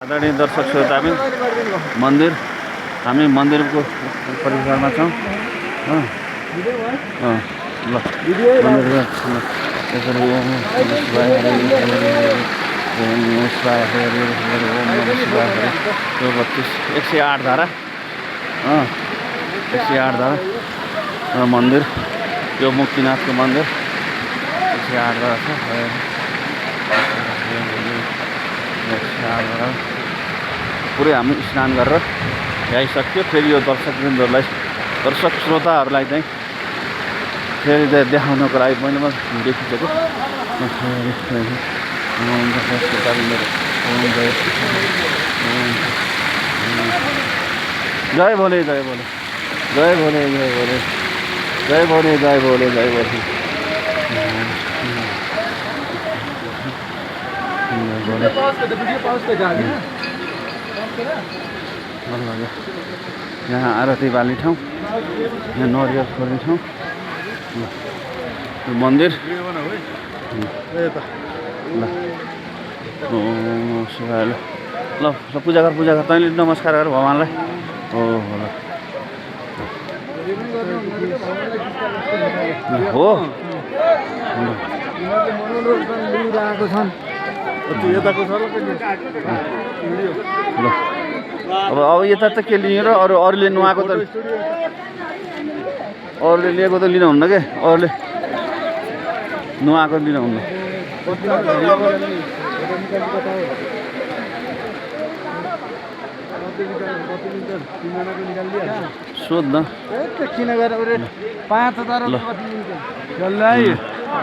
आदरणीय दर्शक श्रोताबिन मन्दिर हामी मन्दिरको परिसरमा छौँ ल यो 108 धारा 108 धारा मन्दिर यो मुक्तिनाथको मन्दिर 108 धारा छ 108 धारा पुरै हामी स्नान गरेर आइसक्यो। फेरि यो दर्शक श्रोताहरूलाई चाहिँ फेरि देखाउनको लागि मैले देखिसकेको जय भोले जय भोले जय भोले जय भोले जय भोले जय भोले जय भोले यहाँ आरती बाल्ने ठाउँ, यहाँ नरिवल फोर्ने ठाउँ, मन्दिर ल पूजा गर तैँले नमस्कार गर भगवान्लाई। हो अब यता त के लियो र अरूले नुहाएको त अरूले लिएको त लिनुहुन्न के अरूले नुहाएको लिनुहुन्न। सोध्न 5,000